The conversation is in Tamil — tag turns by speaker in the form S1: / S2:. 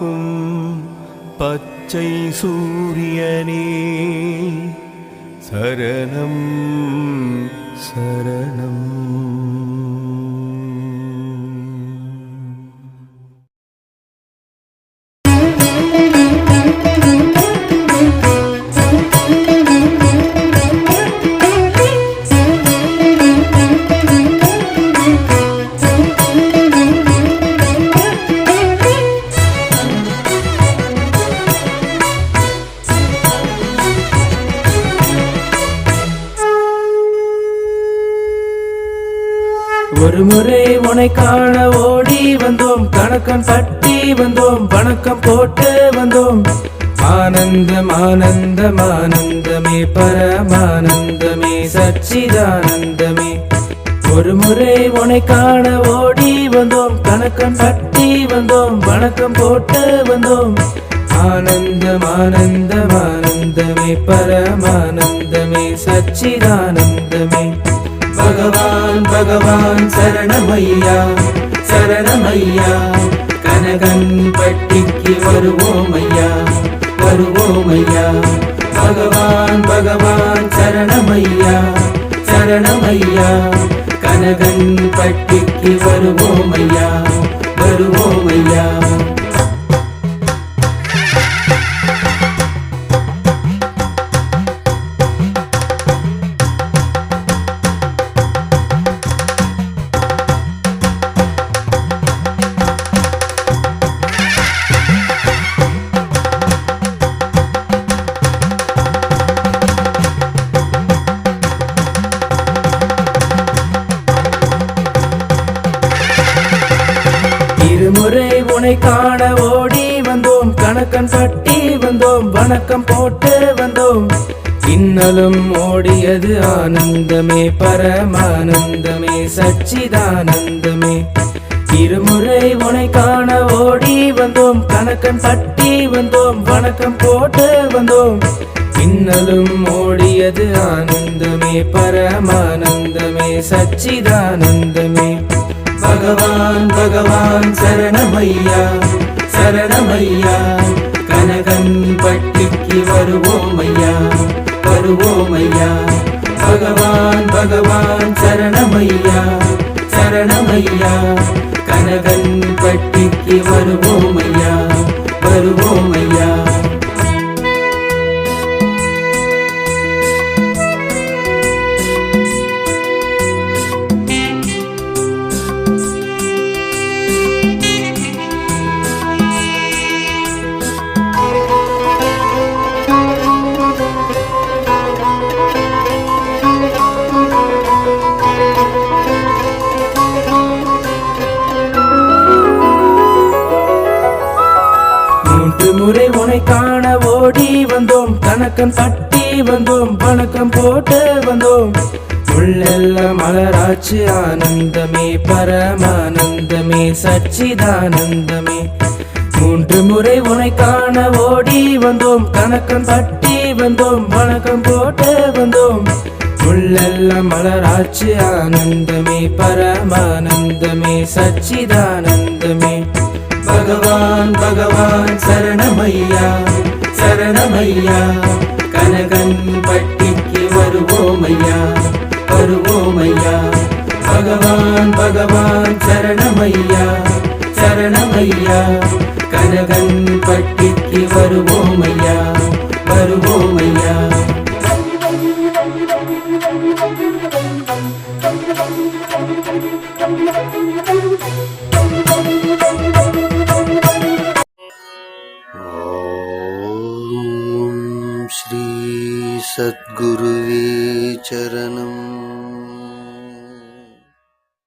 S1: காக்கும் பச்சை சூரியனே சரணம் சரணம்.
S2: ஒரு முறை உனை காண ஓடி வந்தோம், கணக்கன் பட்டி வந்தோம், வணக்கம் போட்டு வந்தோம். ஆனந்தம் ஆனந்தம் ஆனந்தமே பரமானந்தமே சச்சிதானந்தமே. ஒரு முறை உனை காண ஓடி வந்தோம், கணக்கன் பட்டி வந்தோம், வணக்கம் போட்டு வந்தோம். ஆனந்தம் ஆனந்தம் ஆனந்தமே பரமானந்தமே சச்சிதானந்தமே. பகவான் பகவான் சரணமையா சரணமையா, கனகன் பட்டிக்கு வருவோமையா வருவோமையா. பகவான் பகவான் சரணமையா சரணமையா, கனகன் பட்டிக்கு வருவோமையா வருவோமையா. இருமுறை உனை காண ஓடி வந்தோம், கணக்கன் பட்டி வந்தோம், வணக்கம் போட்டு வந்தோம். இன்னலும் ஓடியது ஆனந்தமே பரமானந்தமே சச்சிதானந்தமே. இருமுறை உனை காண ஓடி வந்தோம், கணக்கன் பட்டி வந்தோம், வணக்கம் போட்டு வந்தோம். இன்னலும் ஓடியது ஆனந்தமே பரமானந்தமே சச்சிதானந்தமே. பகவான் பகவான் சரணமையா சரணமையா, கனகன் பட்டிக்கு வருவோமையா வருவோமையா. பகவான் பகவான் சரணமையா சரணமையா, கனகன் பட்டிக்கு வருவோமையா வருவோமையா. முறை உனை காண ஓடி வந்தோம், கணக்கன் பட்டி வந்தோம், வணக்கம் போட்டு வந்தோம். உள்ளெல்லாம் மலராச்சு ஆனந்தமே பரமானந்தமே சச்சிதானந்தமே. மூன்று முறை உனை காண ஓடி வந்தோம், கணக்கன் பட்டி வந்தோம், வணக்கம் போட்டு வந்தோம். உள்ளெல்லாம் மலராச்சு ஆனந்தமே பரமானந்தமே சச்சிதானந்தமே. பகவான் பகவான் சரணமையா சரணமையா, கனகன் பட்டிக்கு வருவோமையா வருவோமையா. பகவான் பகவான் சரணமையா சரணமையா, கனகன் பட்டிக்கு வருவோமையா வருவோமையா.
S3: श्री सद्गुरुवे चरणम्।